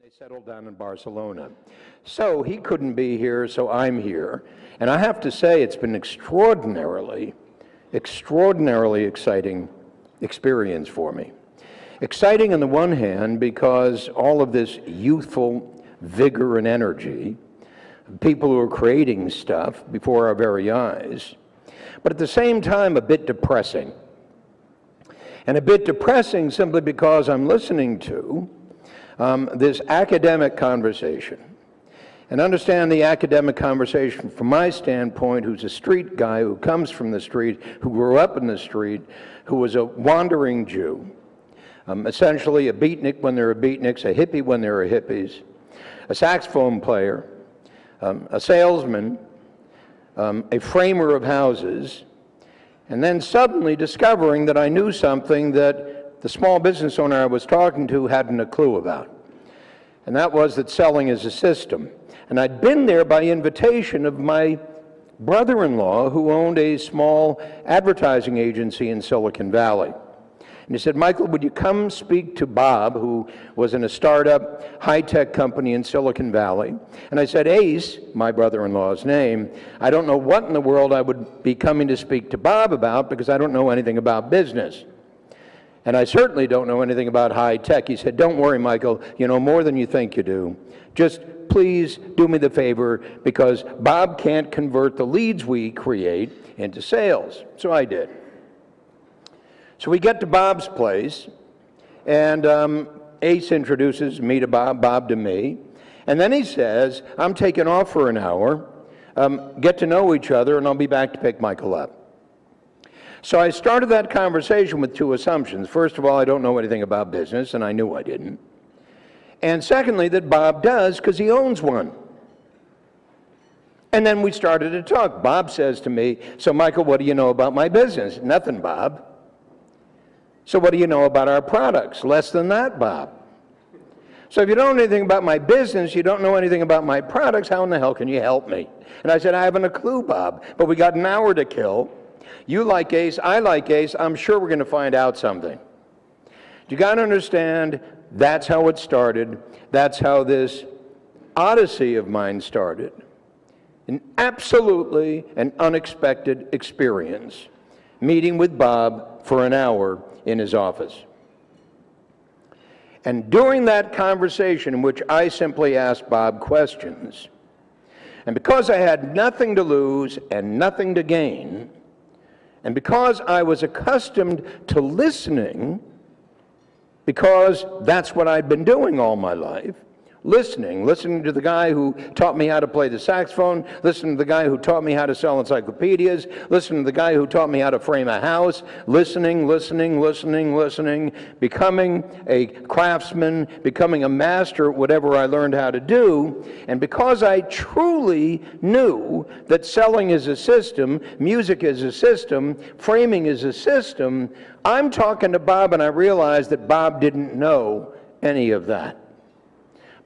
They settled down in Barcelona. So he couldn't be here, so I'm here. And I have to say, it's been extraordinarily exciting experience for me. Exciting on the one hand because all of this youthful vigor and energy, people who are creating stuff before our very eyes, but at the same time a bit depressing. And a bit depressing simply because I'm listening to this academic conversation. And understand the academic conversation from my standpoint, who's a street guy, who comes from the street, who grew up in the street, who was a wandering Jew, essentially a beatnik when there were beatniks, a hippie when there were hippies, a saxophone player, a salesman, a framer of houses, and then suddenly discovering that I knew something that the small business owner I was talking to hadn't a clue about. And that was that selling is a system. And I'd been there by invitation of my brother-in-law who owned a small advertising agency in Silicon Valley. And he said, Michael, would you come speak to Bob, who was in a startup high-tech company in Silicon Valley? And I said, Ace, my brother-in-law's name, I don't know what in the world I would be coming to speak to Bob about because I don't know anything about business. And I certainly don't know anything about high-tech. He said, don't worry, Michael, you know more than you think you do. Just please do me the favor because Bob can't convert the leads we create into sales. So I did. So we get to Bob's place, and Ace introduces me to Bob, Bob to me, and then he says, I'm taking off for an hour, get to know each other, and I'll be back to pick Michael up. So I started that conversation with two assumptions. First of all, I don't know anything about business, and I knew I didn't. And secondly, that Bob does, because he owns one. And then we started to talk. Bob says to me, so Michael, what do you know about my business? Nothing, Bob. So what do you know about our products? Less than that, Bob. So if you don't know anything about my business, you don't know anything about my products, how in the hell can you help me? And I said, I haven't a clue, Bob, but we got an hour to kill. You like Ace, I like Ace, I'm sure we're going to find out something. You got to understand, that's how it started. That's how this odyssey of mine started. An absolutely an unexpected experience, meeting with Bob for an hour in his office. And during that conversation in which I simply asked Bob questions, and because I had nothing to lose and nothing to gain, and because I was accustomed to listening, because that's what I'd been doing all my life, listening to the guy who taught me how to play the saxophone, listening to the guy who taught me how to sell encyclopedias, listening to the guy who taught me how to frame a house, listening, becoming a craftsman, becoming a master at whatever I learned how to do. And because I truly knew that selling is a system, music is a system, framing is a system, I'm talking to Bob and I realized that Bob didn't know any of that.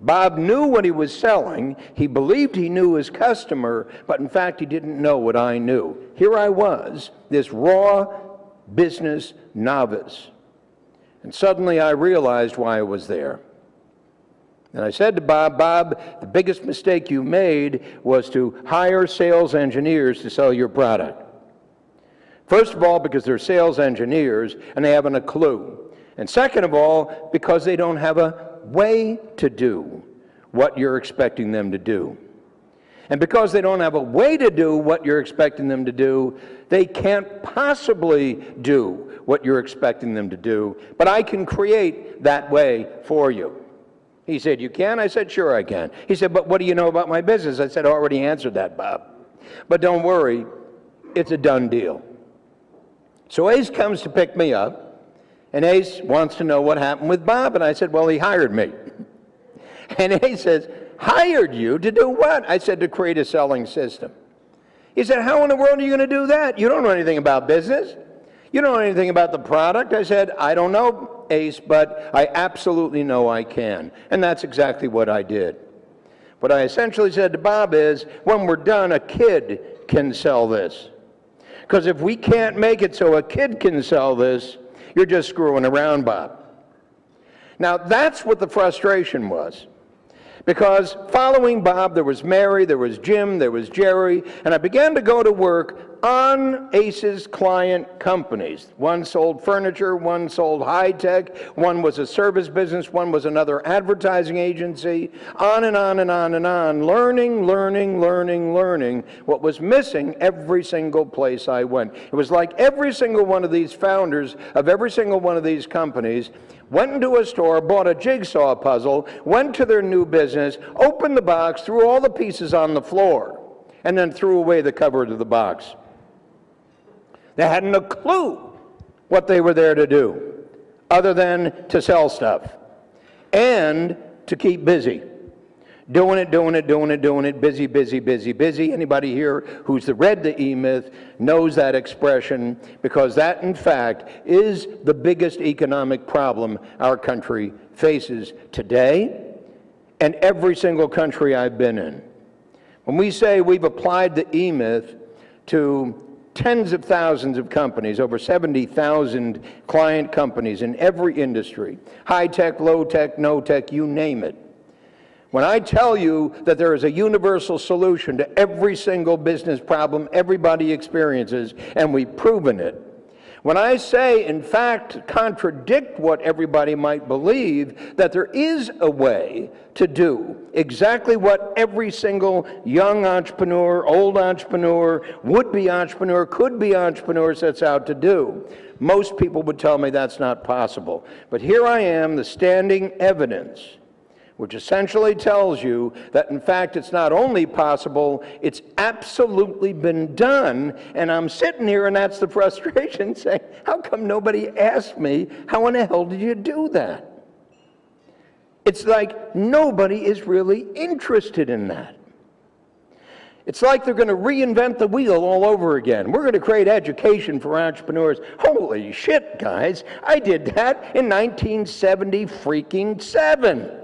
Bob knew what he was selling, he believed he knew his customer, but in fact he didn't know what I knew. Here I was, this raw business novice. And suddenly I realized why I was there. And I said to Bob, Bob, the biggest mistake you made was to hire sales engineers to sell your product. First of all, because they're sales engineers and they haven't a clue. And second of all, because they don't have a way to do what you're expecting them to do. And because they don't have a way to do what you're expecting them to do, they can't possibly do what you're expecting them to do, but I can create that way for you. He said, you can? I said, sure I can. He said, but what do you know about my business? I said, I already answered that, Bob. But don't worry, it's a done deal. So Ace comes to pick me up, and Ace wants to know what happened with Bob, and I said, well, he hired me. And Ace says, hired you to do what? I said, to create a selling system. He said, how in the world are you going to do that? You don't know anything about business. You don't know anything about the product. I said, I don't know, Ace, but I absolutely know I can. And that's exactly what I did. What I essentially said to Bob is, when we're done, a kid can sell this. Because if we can't make it so a kid can sell this, you're just screwing around, Bob. Now, that's what the frustration was. Because following Bob, there was Mary, there was Jim, there was Jerry, and I began to go to work on ACE's client companies. One sold furniture, one sold high-tech, one was a service business, one was another advertising agency, on and on and on and on, learning what was missing every single place I went. It was like every single one of these founders of every single one of these companies went into a store, bought a jigsaw puzzle, went to their new business, opened the box, threw all the pieces on the floor, and then threw away the cover of the box. They hadn't a clue what they were there to do, other than to sell stuff and to keep busy. Doing it, busy. Anybody here who's read the E-Myth knows that expression, because that, in fact, is the biggest economic problem our country faces today and every single country I've been in. When we say we've applied the E-Myth to tens of thousands of companies, over 70,000 client companies in every industry, high-tech, low-tech, no-tech, you name it. When I tell you that there is a universal solution to every single business problem everybody experiences, and we've proven it, when I say, in fact, contradict what everybody might believe, that there is a way to do exactly what every single young entrepreneur, old entrepreneur, would-be entrepreneur, could-be entrepreneur sets out to do, most people would tell me that's not possible. But here I am, the standing evidence, which essentially tells you that, in fact, it's not only possible, it's absolutely been done. And I'm sitting here, and that's the frustration, saying, how come nobody asked me, how in the hell did you do that? It's like nobody is really interested in that. It's like they're going to reinvent the wheel all over again. We're going to create education for entrepreneurs. Holy shit, guys, I did that in 1977.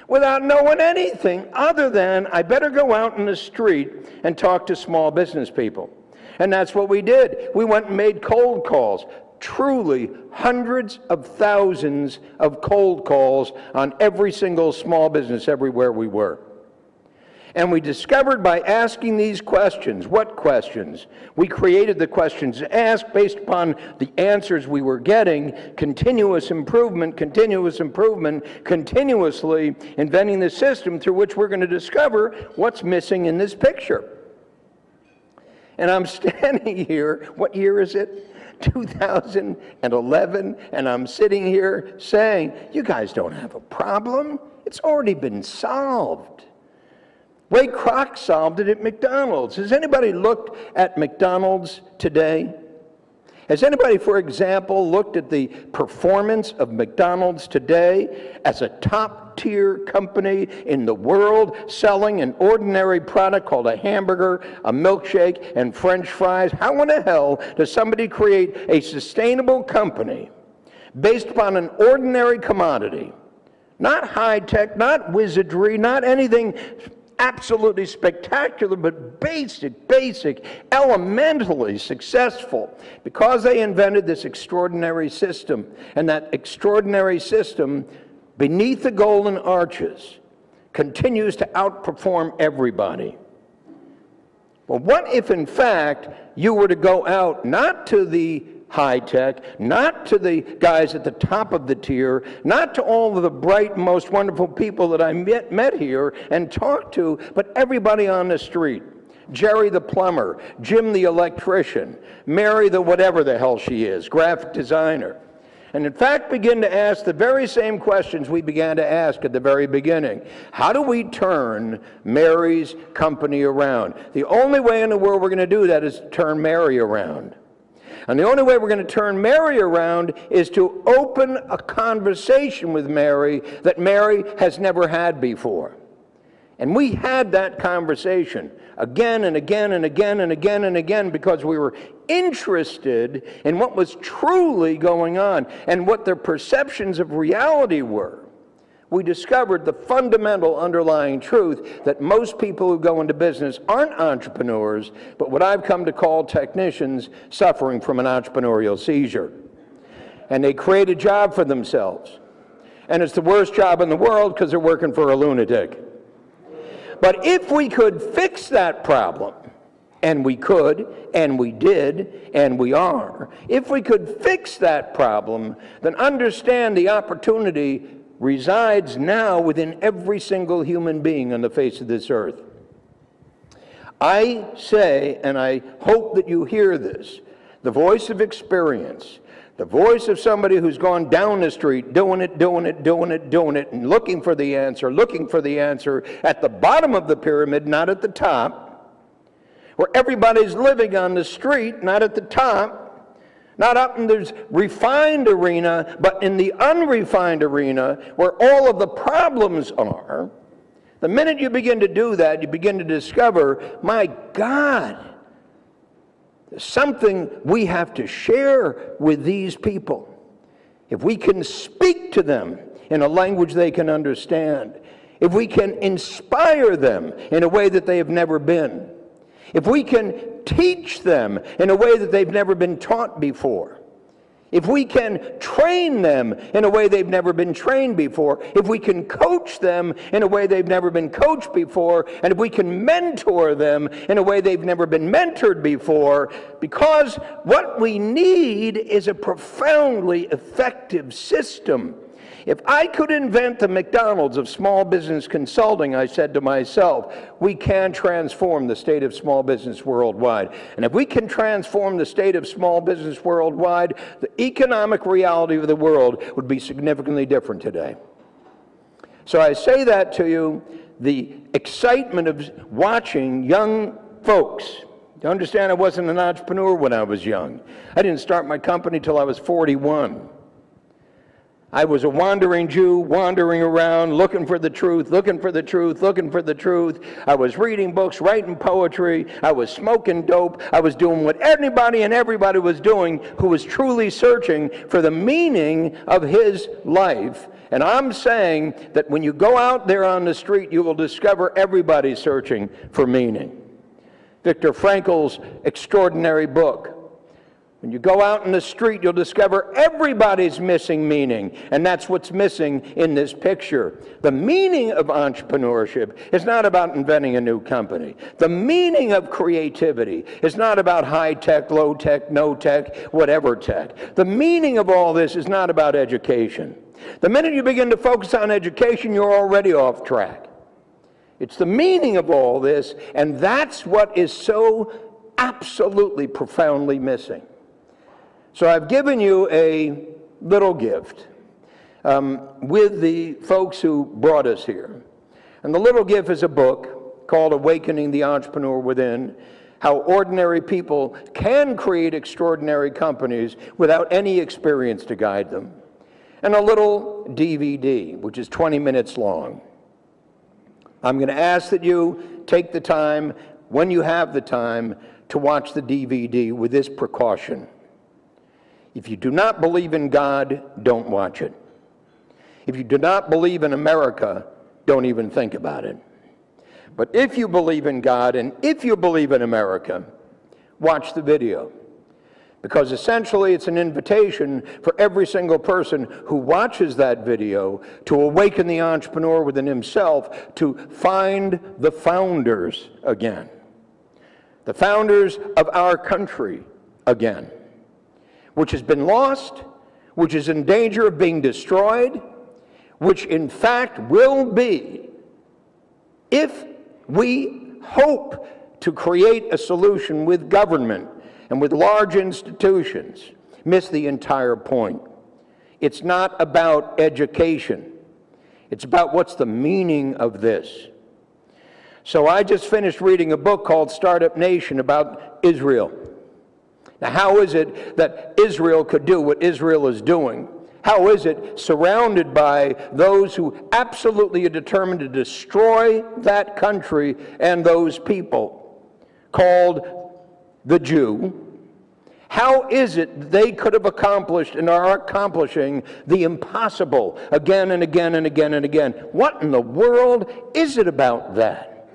Without knowing anything other than I better go out in the street and talk to small business people. And that's what we did. We went and made cold calls, truly hundreds of thousands of cold calls on every single small business everywhere we were. And we discovered by asking these questions, what questions? We created the questions to ask based upon the answers we were getting, continuously inventing the system through which we're going to discover what's missing in this picture. And I'm standing here, what year is it? 2011, and I'm sitting here saying, you guys don't have a problem. It's already been solved. Ray Kroc solved it at McDonald's. Has anybody looked at McDonald's today? Has anybody, for example, looked at the performance of McDonald's today as a top-tier company in the world, selling an ordinary product called a hamburger, a milkshake, and French fries? How in the hell does somebody create a sustainable company based upon an ordinary commodity? Not high-tech, not wizardry, not anything absolutely spectacular, but basic, elementally successful, because they invented this extraordinary system. And that extraordinary system, beneath the golden arches, continues to outperform everybody. Well, what if, in fact, you were to go out not to the high-tech, not to the guys at the top of the tier, not to all of the bright, most wonderful people that I met here and talked to, but everybody on the street. Jerry the plumber, Jim the electrician, Mary the whatever the hell she is, graphic designer. And in fact begin to ask the very same questions we began to ask at the very beginning. How do we turn Mary's company around? The only way in the world we're going to do that is to turn Mary around. And the only way we're going to turn Mary around is to open a conversation with Mary that Mary has never had before. And we had that conversation again and again and again and again and again because we were interested in what was truly going on and what their perceptions of reality were. We discovered the fundamental underlying truth that most people who go into business aren't entrepreneurs, but what I've come to call technicians suffering from an entrepreneurial seizure. And they create a job for themselves. And it's the worst job in the world because they're working for a lunatic. But if we could fix that problem, and we could, and we did, and we are, if we could fix that problem, then understand the opportunity resides now within every single human being on the face of this earth. I say, and I hope that you hear this, the voice of experience, the voice of somebody who's gone down the street, doing it, and looking for the answer at the bottom of the pyramid, not at the top, where everybody's living on the street, not at the top, not up in the refined arena, but in the unrefined arena, where all of the problems are. The minute you begin to do that, you begin to discover, my God, there's something we have to share with these people. If we can speak to them in a language they can understand, if we can inspire them in a way that they have never been, if we can teach them in a way that they've never been taught before, if we can train them in a way they've never been trained before, if we can coach them in a way they've never been coached before, and if we can mentor them in a way they've never been mentored before, because what we need is a profoundly effective system. If I could invent the McDonald's of small business consulting, I said to myself, we can transform the state of small business worldwide. And if we can transform the state of small business worldwide, the economic reality of the world would be significantly different today. So I say that to you, the excitement of watching young folks. You understand, I wasn't an entrepreneur when I was young. I didn't start my company till I was 41. I was a wandering Jew, wandering around, looking for the truth. I was reading books, writing poetry. I was smoking dope. I was doing what anybody and everybody was doing who was truly searching for the meaning of his life. And I'm saying that when you go out there on the street, you will discover everybody searching for meaning. Viktor Frankl's extraordinary book. When you go out in the street, you'll discover everybody's missing meaning, and that's what's missing in this picture. The meaning of entrepreneurship is not about inventing a new company. The meaning of creativity is not about high tech, low tech, no tech, whatever tech. The meaning of all this is not about education. The minute you begin to focus on education, you're already off track. It's the meaning of all this, and that's what is so absolutely profoundly missing. So I've given you a little gift with the folks who brought us here. And the little gift is a book called Awakening the Entrepreneur Within, How Ordinary People Can Create Extraordinary Companies Without Any Experience to Guide Them. And a little DVD, which is 20 minutes long. I'm going to ask that you take the time, when you have the time, to watch the DVD with this precaution. If you do not believe in God, don't watch it. If you do not believe in America, don't even think about it. But if you believe in God and if you believe in America, watch the video. Because essentially it's an invitation for every single person who watches that video to awaken the entrepreneur within himself to find the founders again. The founders of our country again. Which has been lost, which is in danger of being destroyed, which in fact will be, if we hope to create a solution with government and with large institutions, miss the entire point. It's not about education. It's about what's the meaning of this. So I just finished reading a book called Startup Nation about Israel. Now, how is it that Israel could do what Israel is doing? How is it surrounded by those who absolutely are determined to destroy that country and those people, called the Jew? How is it they could have accomplished and are accomplishing the impossible again and again and again and again? What in the world is it about that?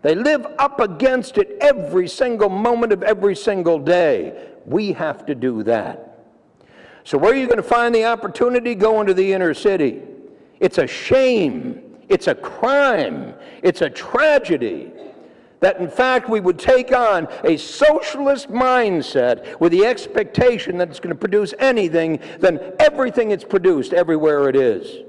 They live up against it every single moment of every single day. We have to do that. So where are you going to find the opportunity? Go into the inner city. It's a shame. It's a crime. It's a tragedy that in fact we would take on a socialist mindset with the expectation that it's going to produce anything, then everything it's produced everywhere it is.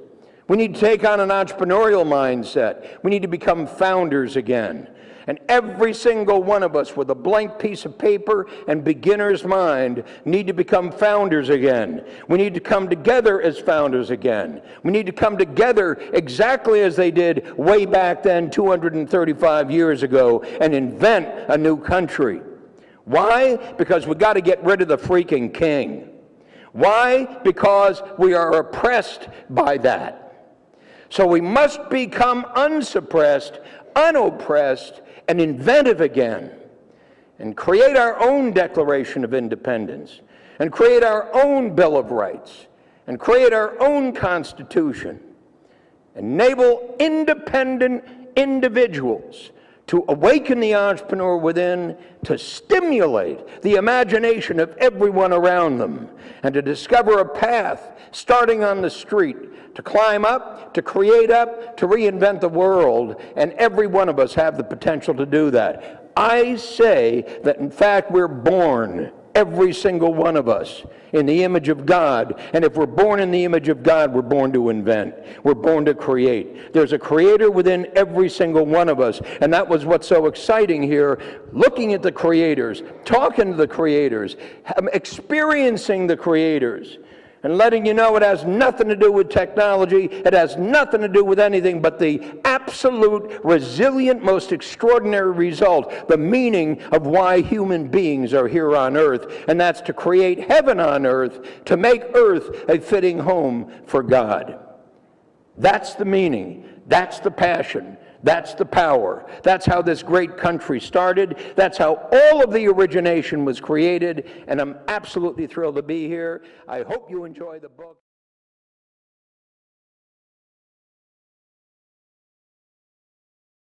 We need to take on an entrepreneurial mindset. We need to become founders again. And every single one of us with a blank piece of paper and beginner's mind need to become founders again. We need to come together as founders again. We need to come together exactly as they did way back then 235 years ago and invent a new country. Why? Because we got to get rid of the freaking king. Why? Because we are oppressed by that. So we must become unsuppressed, unoppressed, and inventive again, and create our own Declaration of Independence, and create our own Bill of Rights, and create our own Constitution, enable independent individuals to awaken the entrepreneur within, to stimulate the imagination of everyone around them, and to discover a path starting on the street, to climb up, to create up, to reinvent the world, and every one of us have the potential to do that. I say that in fact we're born, every single one of us, in the image of God, and if we're born in the image of God, we're born to invent, we're born to create. There's a creator within every single one of us, and that was what's so exciting here, looking at the creators, talking to the creators, experiencing the creators, and letting you know it has nothing to do with technology, it has nothing to do with anything but the absolute, resilient, most extraordinary result, the meaning of why human beings are here on earth, and that's to create heaven on earth, to make earth a fitting home for God. That's the meaning, that's the passion, that's the power. That's how this great country started. That's how all of the origination was created. And I'm absolutely thrilled to be here. I hope you enjoy the book.